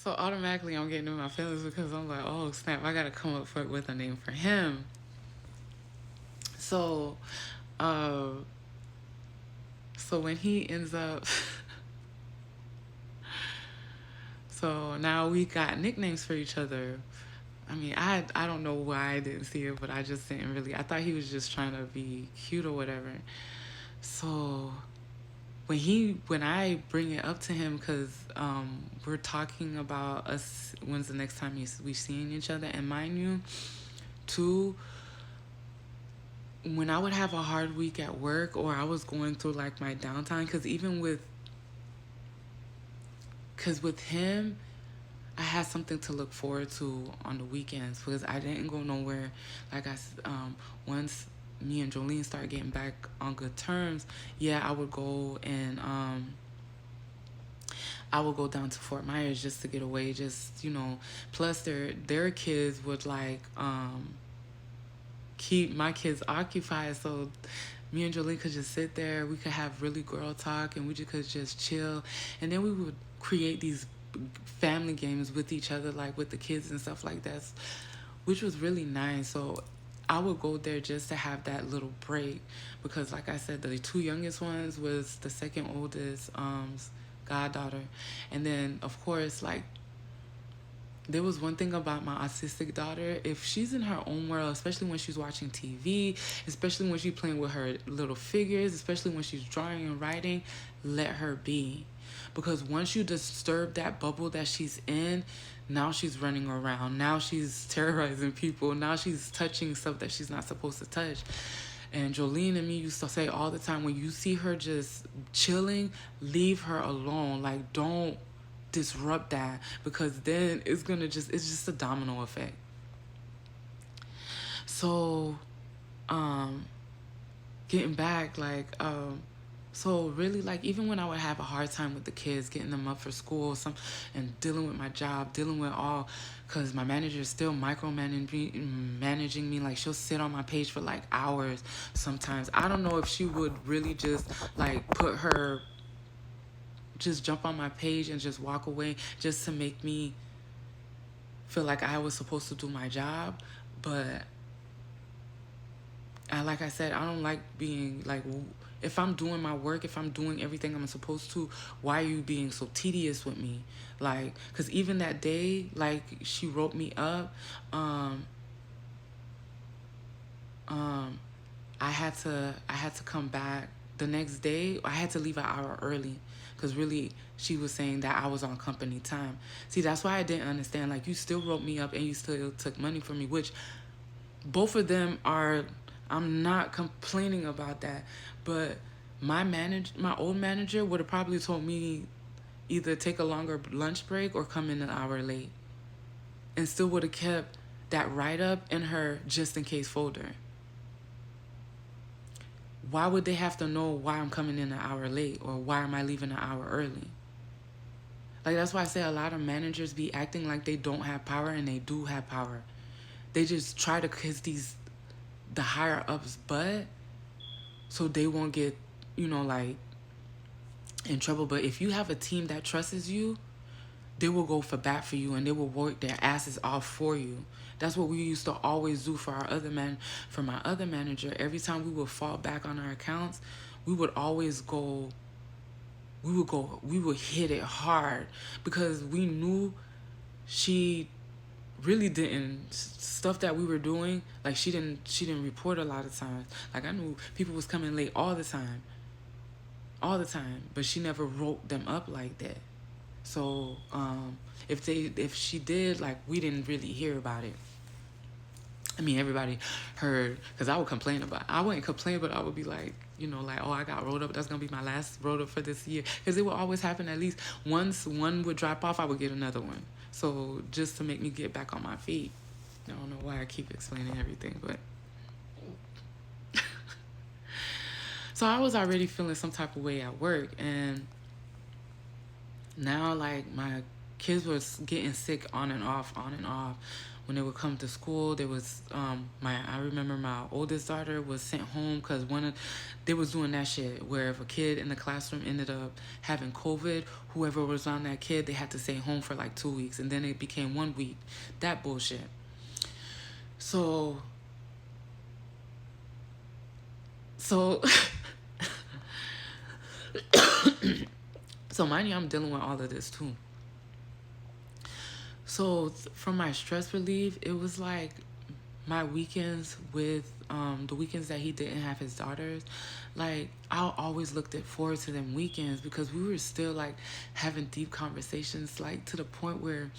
So automatically I'm getting in my feelings because I'm like, oh snap, I gotta come up with a name for him. So, uh, so when he ends up, so now we got nicknames for each other. I mean, I don't know why I didn't see it, but I just didn't really. I thought he was just trying to be cute or whatever. So when I bring it up to him, because we're talking about us, when's the next time we seeing each other, and mind you, too, when I would have a hard week at work or I was going through like my downtime, because with him, I had something to look forward to on the weekends because I didn't go nowhere. Like once me and Jolene started getting back on good terms, yeah, I would go down to Fort Myers just to get away, just Plus, their kids would like keep my kids occupied, so me and Jolene could just sit there. We could have really girl talk, and we just could just chill, and then we would create these family games with each other, like with the kids and stuff like that, which was really nice. So I would go there just to have that little break because, like I said, the two youngest ones was the second oldest goddaughter, and then of course, like, there was one thing about my autistic daughter. If she's in her own world, especially when she's watching TV, especially when she's playing with her little figures, especially when she's drawing and writing, let her be. Because once you disturb that bubble that she's in, now she's running around. Now she's terrorizing people. Now she's touching stuff that she's not supposed to touch. And Jolene and me used to say all the time, when you see her just chilling, leave her alone. Like, don't disrupt that, because then it's just a domino effect. So getting back, like, so really, like, even when I would have a hard time with the kids, getting them up for school, and dealing with my job, dealing with all, because my manager is still managing me. Like, she'll sit on my page for like hours sometimes. I don't know if she would really just like just jump on my page and just walk away just to make me feel like I was supposed to do my job. But like I said, I don't like being like, if I'm doing my work, if I'm doing everything I'm supposed to, why are you being so tedious with me? Like, because even that day, like, she wrote me up, I had to come back the next day. I had to leave an hour early because really she was saying that I was on company time. See, that's why I didn't understand. Like, you still wrote me up and you still took money from me, which both of them are, I'm not complaining about that. But my old manager would have probably told me either take a longer lunch break or come in an hour late, and still would have kept that write-up in her just in case folder. Why would they have to know why I'm coming in an hour late or why am I leaving an hour early? Like, that's why I say a lot of managers be acting like they don't have power, and they do have power. They just try to kiss the higher ups butt so they won't get, like, in trouble. But if you have a team that trusts you, they will go for bat for you and they will work their asses off for you. That's what we used to always do for my other manager. Every time we would fall back on our accounts, we would always go, we would hit it hard because we knew she really didn't, stuff that we were doing, like, she didn't report a lot of times. Like, I knew people was coming late all the time, but she never wrote them up like that. So if she did, like, we didn't really hear about it. I mean, everybody heard, because I wouldn't complain, but I would be like, like, oh, I got rolled up. That's going to be my last rolled up for this year. Because it would always happen, at least once one would drop off, I would get another one. So just to make me get back on my feet. I don't know why I keep explaining everything, but. So I was already feeling some type of way at work. And now, like, my kids was getting sick on and off. when they would come to school, there was I remember my oldest daughter was sent home because they was doing that shit where if a kid in the classroom ended up having COVID, whoever was on that kid, they had to stay home for like 2 weeks, and then it became 1 week. That bullshit. So so so mind you, I'm dealing with all of this too. So from my stress relief, it was like my weekends with the weekends that he didn't have his daughters. Like I always looked forward to them weekends because we were still like having deep conversations, like to the point where